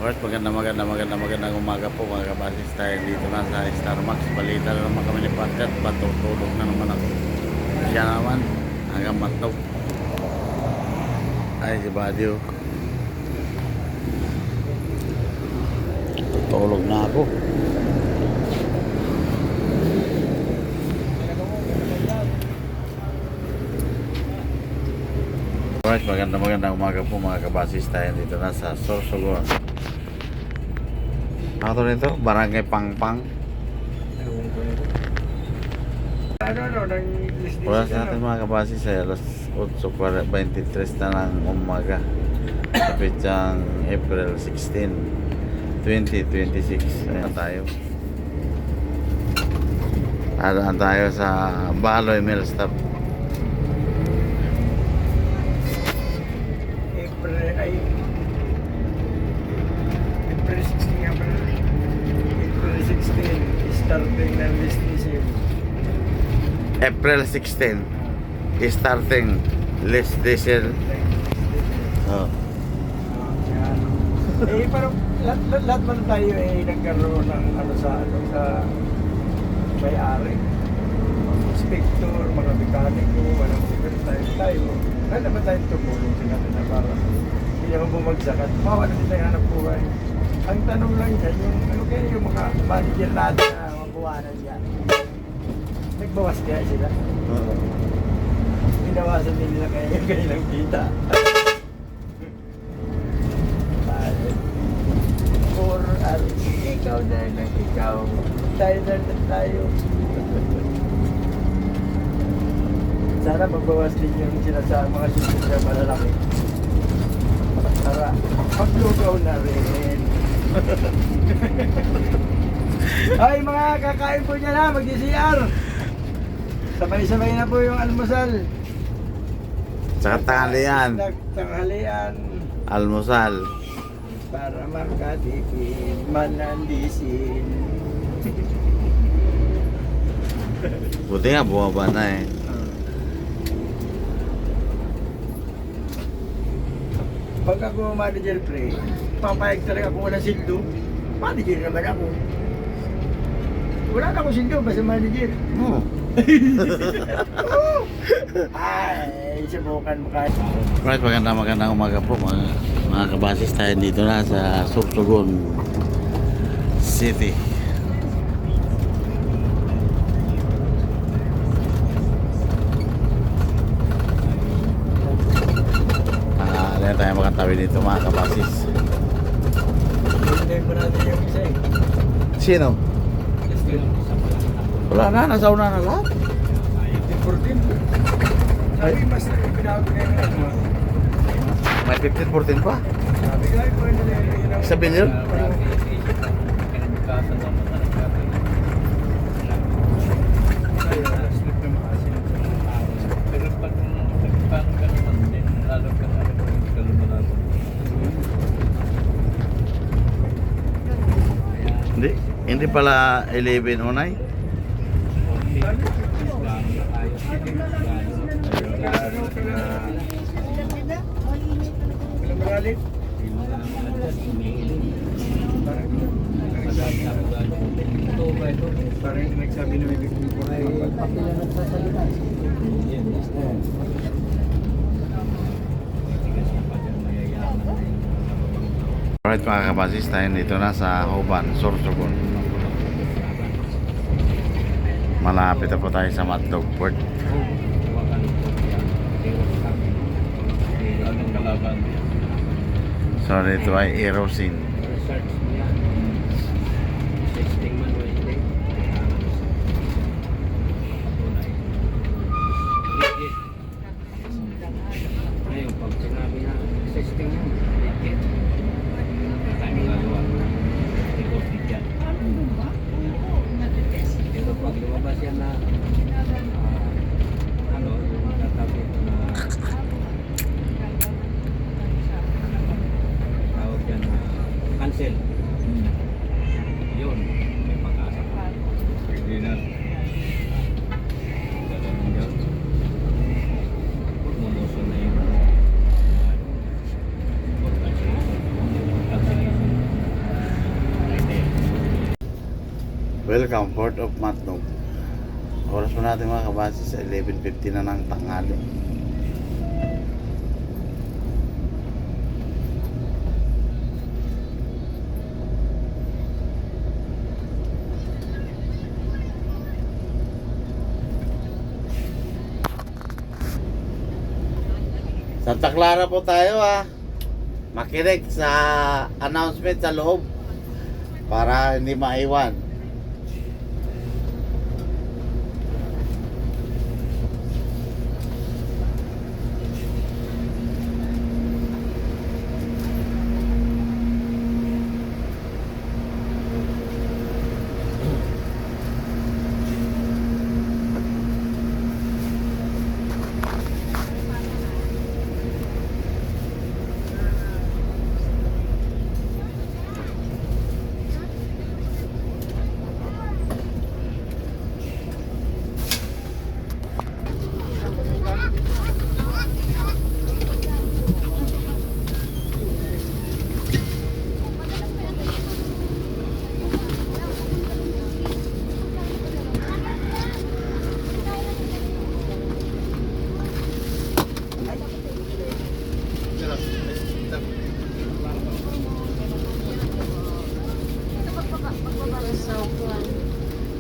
Alright, magandang umaga po mga kabasis. Tayo dito na sa Starmax. Balita na naman kami ni Patkat. Patutulog na naman ako. Siya naman, hanggang matog. Ay, si Badio. Tutulog na ako. Alright, magandang umaga po mga kabasis. Tayo dito na sa Sorsogon. Ano to nito? Barangay Pangpang. Wala sa atin mga kabasis ay alas 8:23 na ng umaga. Sa pitsang April 16, 2026. Ayan tayo. Alaan tayo sa Baloy Mill Stop. April 16 nga pala. April 16, starting ng list diesel. April 16, starting list diesel. Oh. Parang lahat man tayo nagkaroon ng sa may-ari. Inspector, mga mekaniko, walang secretary tayo. Kaya naman tayong tumulong sa kanila para hindi naman bumagsak at mawala din tayo hanap buhay. Ang tanong lang dyan, ano kaya yung mga manager natin na mabuwanan dyan? Nagbawas kaya sila? Binawasan din nila kaya yung kanilang kita. Or ikaw na lang, ikaw, tayo na lang tayo. Sana magbawas din yung sinasama mga susunod na malalaki. Para paglugaw na rin. Ay mga kakain po niya na, mag-DCR. Sabay-sabay na po yung almusal. Sa tanghalian. Tanghalian. Almusal. Para makatipid man ang diesel. Buti nga bumaba na eh. Pag ako manager pre, papayag talaga kung walang sildo. Manager naman ako. Wala na akong sildo, basta manager. Oh. Ay, subukan mo kahit. Right, magandang umaga po mga kabasis. Tayo dito na sa Sorsogon City. Dahil tayo makatawi dito mga kabasis. Hindi mo natin yung isa eh. Sino? Wala na, nasa una na lahat. 14. Sabi mas pinago na yung ano. May 15-14 pa. Sabi ko ay po yun. Sabihin yun? Hindi pala 11 unay. Malalit. Parang nagsabi na may bigyan ko ay papila nagsasalita. Alright mga kabasis, tayo dito na sa Hoban, Sorsogon. Malapit na po tayo sa Matlog Port. So dito ay Erosin. Pag sinabi na testing yan, pero pag lumabas yan na tatabi na tawag yan na cancel, yun may pag-asa pa. Hindi na gano'n yun, mumuso na yun. Cancellation. Welcome, Port of Matnog. Oras po natin mga kabase sa 11:50 na ng tanghali. Santa Clara po tayo makinig sa announcement sa loob para hindi maiwan.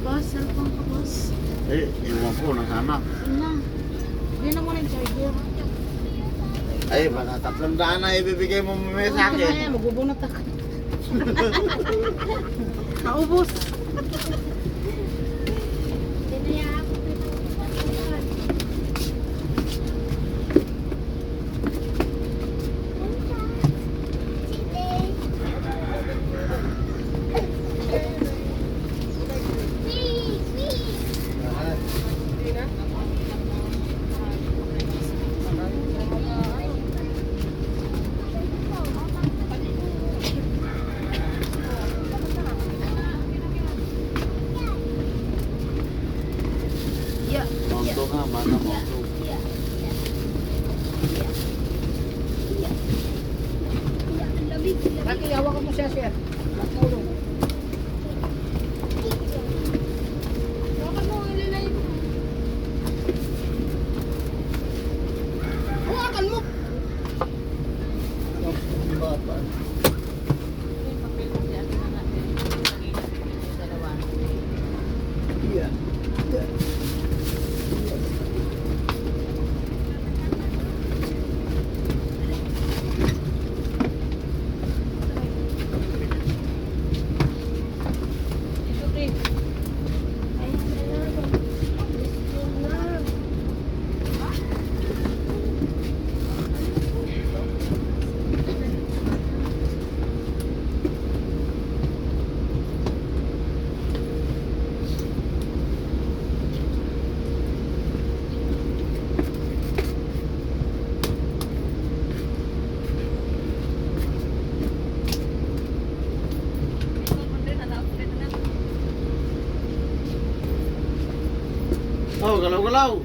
Boss, cellphone ka, boss. Iwan ko ng sana. Ano? Hindi na mo nag-charger. Ay, baka 300 na ibibigay mo mamaya sa Kaya, akin. magbubunot ako. Naubos. Monto nga, mana monto. Laki, hawakan mo siya, sir. Tulong. Hawakan mo, ililay mo. Hawakan mo! Oh, galaw-galaw.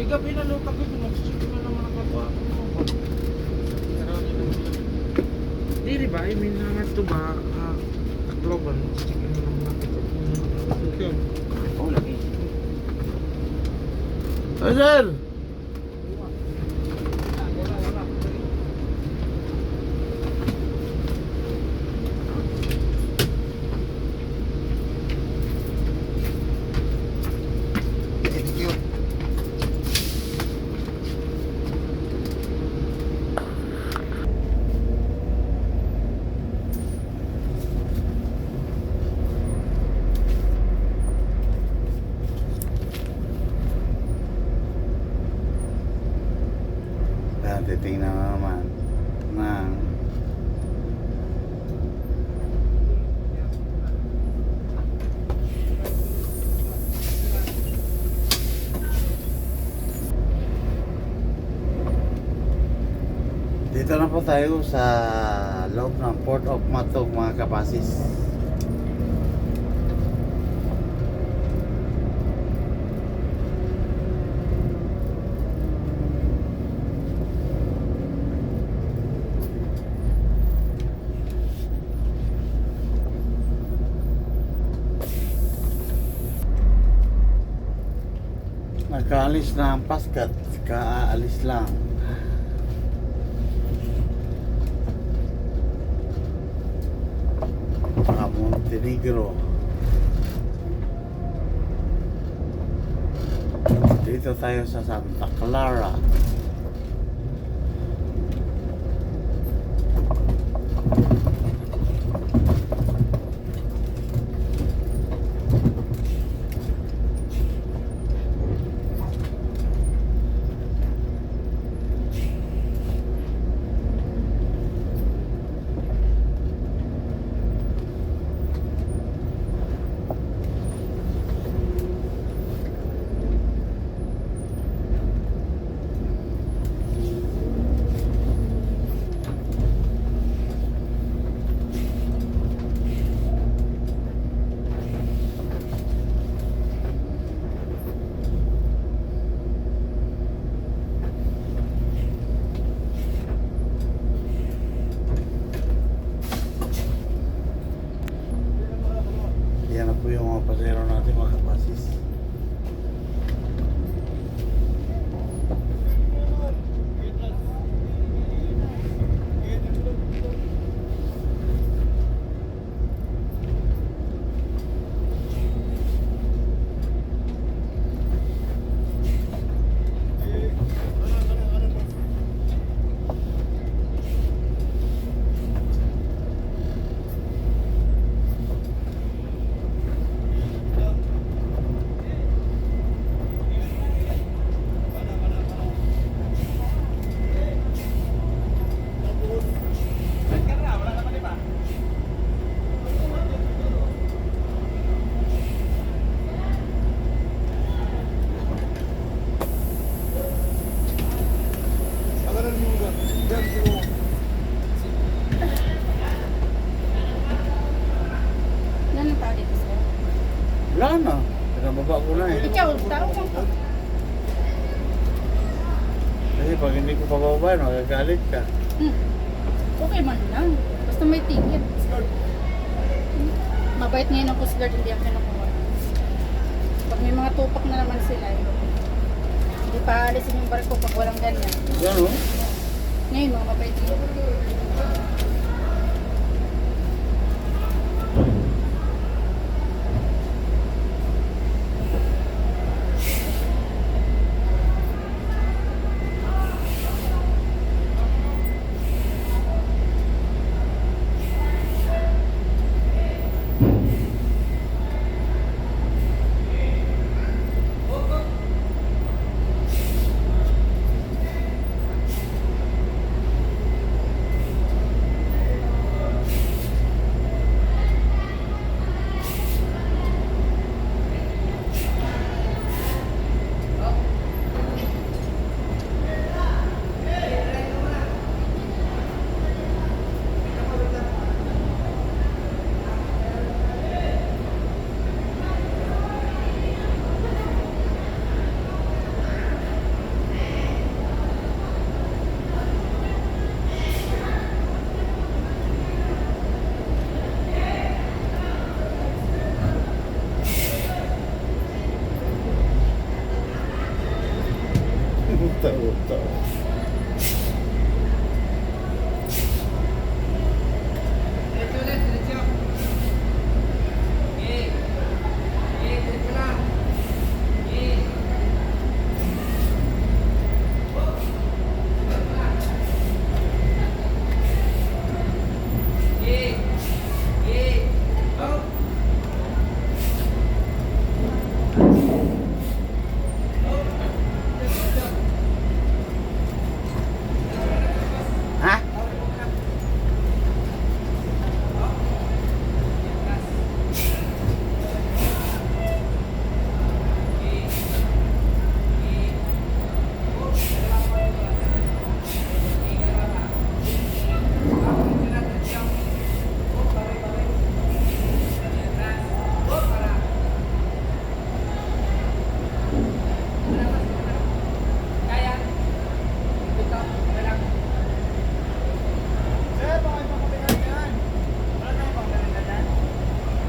Gabi na low kami, magsisigil na naman ako ba? Diri ba? I mean, to ba? Global, magsisigil na naman ako. Oh, lagi. Ay, sir! tayo sa loob ng Port of Matog mga kapasis. Nagkaalis na ang Paskat, kaalis lang. Montenegro. Dito tayo sa Santa Clara. Yan na po yung mga pasero natin mga kapasis. Ano ang tao dito sir? Wala na. Pinababa ko na eh. Ikaw, tao mo ka. Kasi pag hindi ko pababa, magagalit ka. Okay man lang. Basta may ticket. Mabait ngayon ang Coast Guard, hindi ang kinukuha. Pag may mga tupak na naman sila, hindi pa alisin yung barko pag walang ganyan. Yan o. Ngayon, mga mabait ngayon.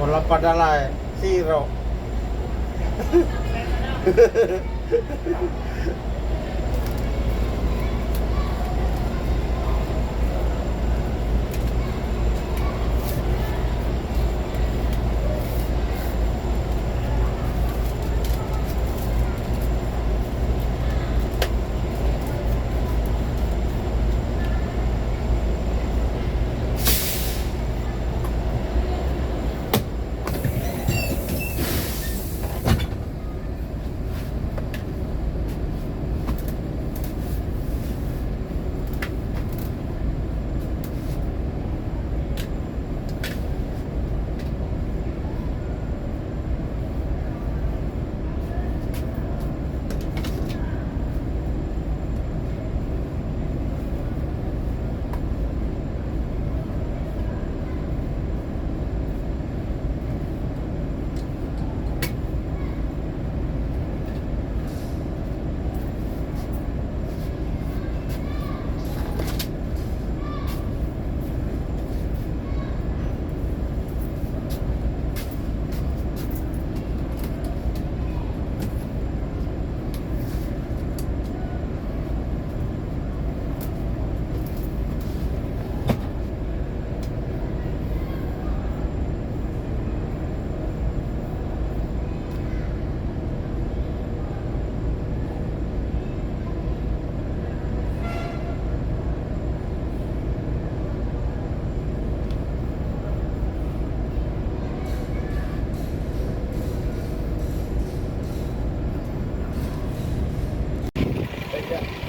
Wala padala eh. Zero.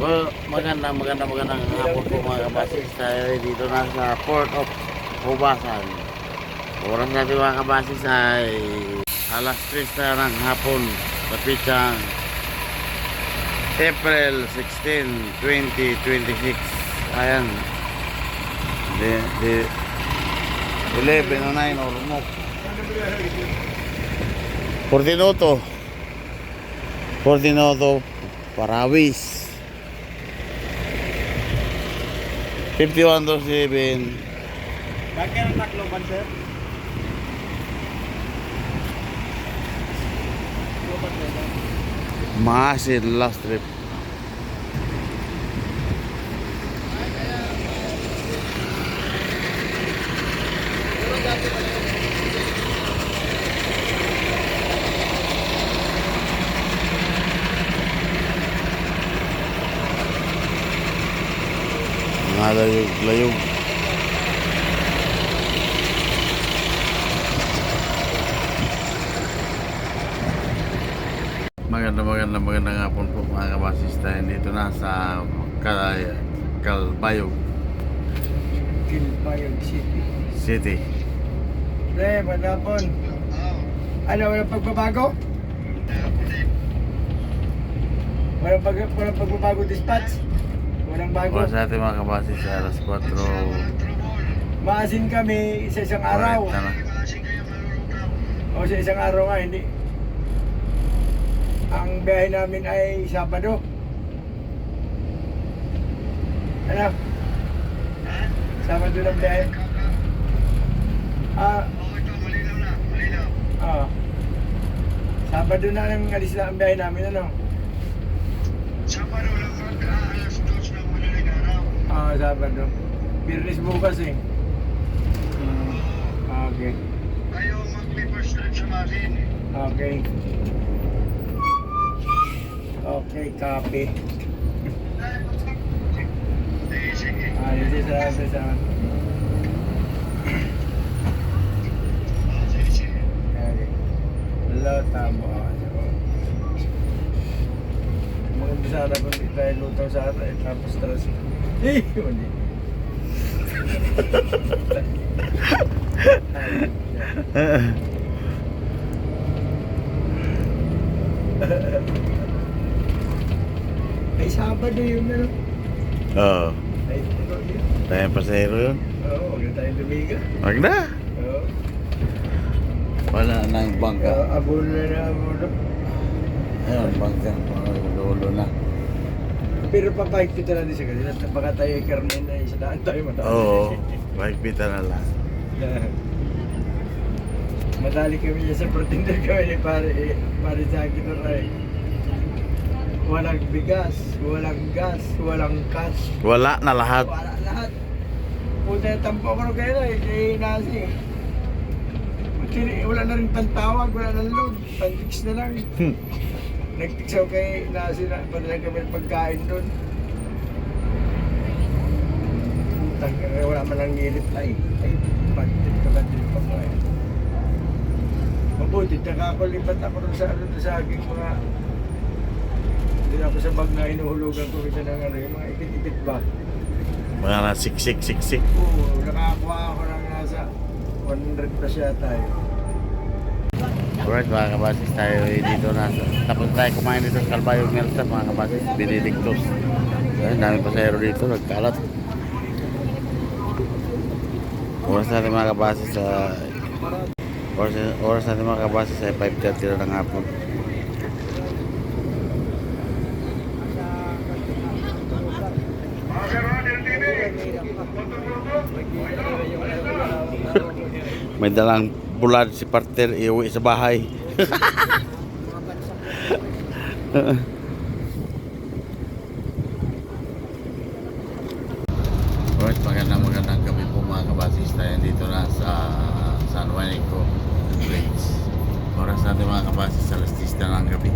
Well, magandang hapon po mga kabasis. Tayo dito na sa Port of Hubasan. Oras natin mga kabasis ay alas 3 na ng hapon sa pitsang April 16, 2026. Ayan. 11:09 ormok. Fortinoto Parawis 5127 Kaya ng Tacloban, sir? Maasin last trip. Layog. Magandang hapon po mga kabasista. Dito na sa Calbayog Kilbayog City. City. Pre, magandang. Ano, walang pagbabago? Walang pagbabago dispatch? Walang bago? Oras natin mga kabasista, alas 4. Maasin kami sa isang araw. Correct na. O sa isang araw nga, hindi. Ang biyahe namin ay Sabado. Ano? Sabado ng biyahe. Sabado na ang alis na ang biyahe namin, ano? Sabado lang alas 2 ng madaling araw. Sabado. Birnis bukas eh. Okay. Kayo mag-first trip sa Masin. Okay. Okay, copy. Sige. Sige, salamat. Sige. Okay. Hello, tamo. Maganda sana kung di tayo lutaw sa atin, tapos taras. Hindi. Ay, Sabado yun, ano? Oo. Ay, ito yun. Tayong pasahero yun. Oo, huwag na tayong lumiga. Wag na. Oo. Wala nang bangka. Abulo na. Ayun, bangka. Dulo na. Pero papahigpit na din sa kanila. Baka tayo ay karnin na isa daan tayo mataas. Oo. Mahigpitan na lang. Madali kami dyan sa pretender kami ni pare Jackie Turay. Walang bigas, walang gas, walang cash. Wala na lahat. Wala lahat. Puta, tampo ko kayo na kay Nasi. Wala na rin pantawag, wala na load. Pantix na lang. Nag-tix ako kay Nasi na padala kami ng pagkain doon. Wala man lang i-reply. Ay, pagtit pa mo eh. Mabuti, nakakalipat ako rin sa aking mga... Hindi ako sa bag na hinuhulugan ko isa ng yung mga ikit-ikit ba? Mga na siksik. Oo, nakakuha ako ng nasa 100 plus yata eh. Alright mga kabasis, tayo dito na. Tapos tayo kumain dito sa Calbayog Melsa mga kabasis, Benedictus. Ayun, dami pasahero dito, nagkalat. Oras natin mga kabasis sa... Oras natin mga kabasis ay 5:30 na ng hapon. May dalang bulad si partner iuwi sa bahay. Alright, magandang gabi po mga kabasis. Tayo dito na sa San Juanico Bridge. Oras natin mga kabasis sa alas 10 na ng gabi.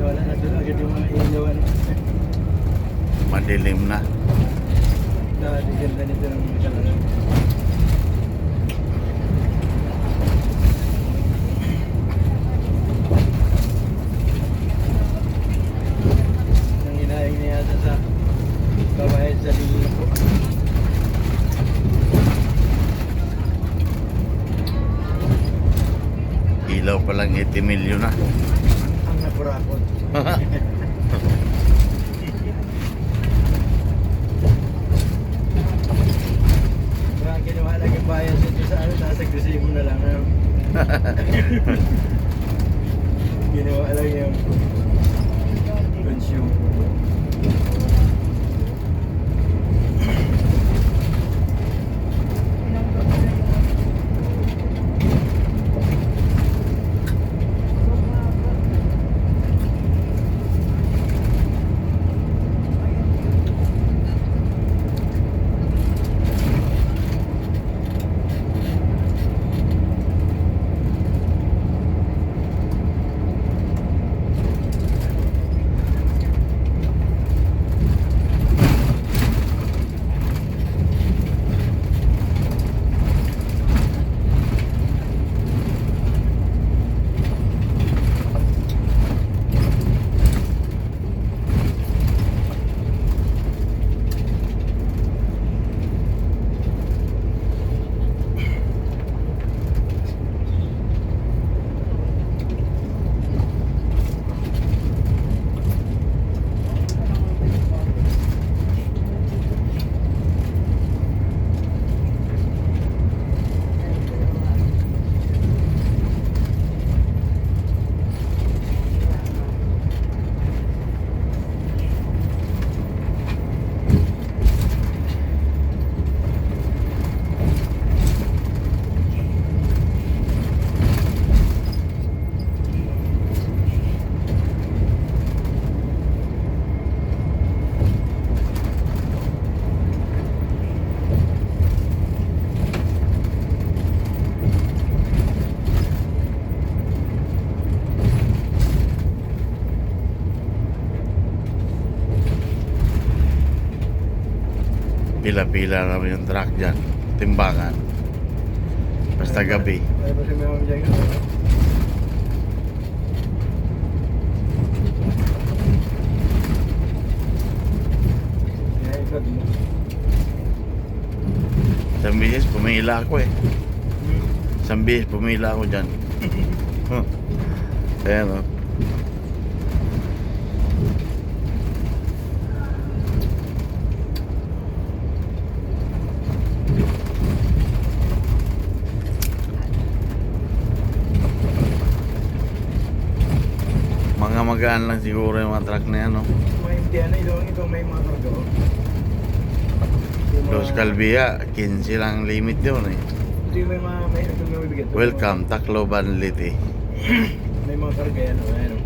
Wala na doon agad yung mga ilawan. Madilim na. Ganda nito ng mga kalalan. Nang hinahing niya yata sa babayad sa linya po. Ilaw pa lang 80 milyon na. Ang napurakot. Parang ginawa lang yung bayan sa ano, nasa resibo na lang. Ano? Ginawa lang yung consume. Pila-pila naman yung truck dyan. Timbangan. Basta gabi. Ay, basta may mga dyan. Kaya ikot mo. Isang bihis, pumila ako eh. Isang bihis, pumila ako dyan. Ayan o. Magaan lang siguro yung mga truck na yan, no? Mga Indiana, ito may mga kargo. Yung mga- Los Calvia, 15 lang limit yun eh. Ito yung may mga ito may mabigat. Welcome, Tacloban, Liti. May mga karga yan, ano.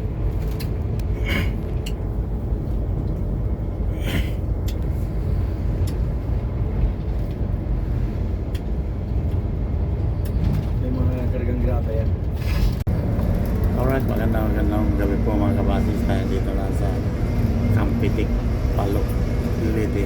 May mga kargang grapa yan. Alright, magandang gabi po mga kabasis. Tayo dito na sa Campitic, Palo, Liti.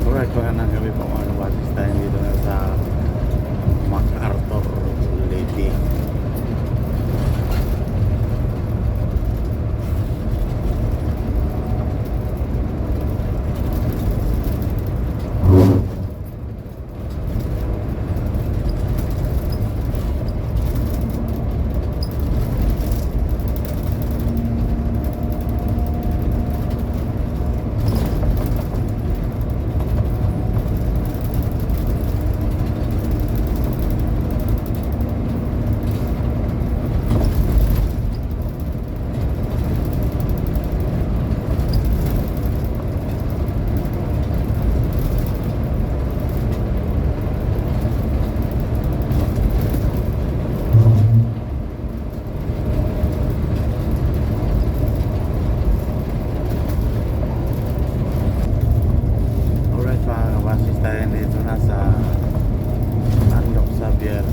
Alright, magandang gabi po mga kabasis. Tayo dito na sa MacArthur, Liti. Alright mga kabasis, tayo dito na sa Andok Xavier.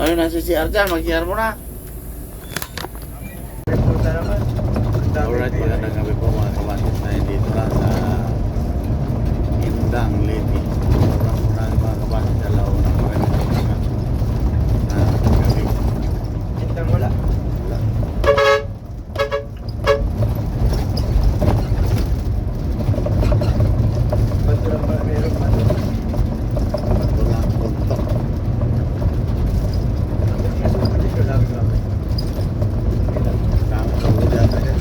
Ayun, nasa CR dyan, mag-CR mo na. Punta naman. Ang dami Alright, din. magandang gabi po mga kabasis. Tayo dito na sa Indang, Liti. Muna mga kabasis, alaw na magandang gabi. Intang wala. Ba't lang ba meron pa? Wala, puntok. Dito lang lang. Dami sugod yata yan.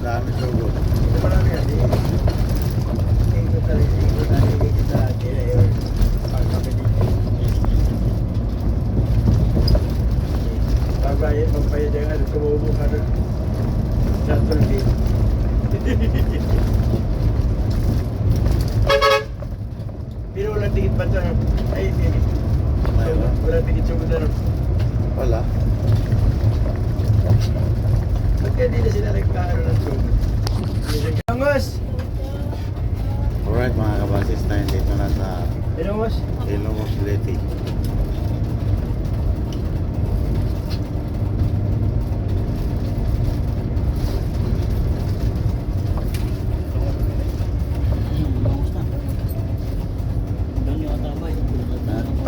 Dami sugod. Ito marami yan. Tingko tayo kita. Pagkakit dito. Pagbayad yung ano, tumubo ka na. Shuttle din. Pero walang tingit pa sa ay tingit. Walang tingit sa mundo. Wala. Ba't kaya di na sila nagkaano ng tubig? Angos! Alright mga kabasis, tayo dito na sa Angos! Ilocos, Liti.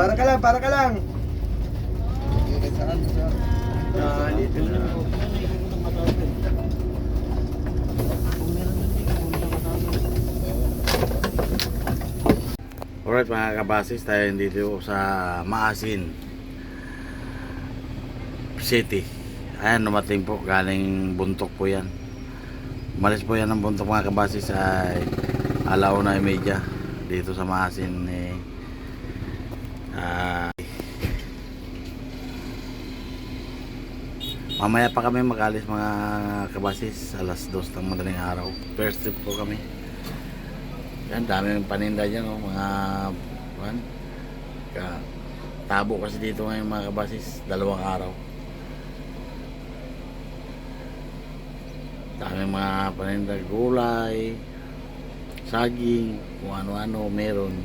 Para ka lang. Ah, dito na. Alright mga kabasis, tayo dito sa Maasin City. Ayan, dumating po, galing Buntok po yan. Umalis po yan ng Buntok mga kabasis ay 1:30 dito sa Maasin mamaya pa kami mag-alis mga kabasis, 2:00 ng madaling araw. First trip po kami. Yan, daming paninda dyan, oh, mga tabo kasi dito ngayon mga kabasis, 2 araw. Daming mga paninda, gulay, saging, kung ano-ano meron.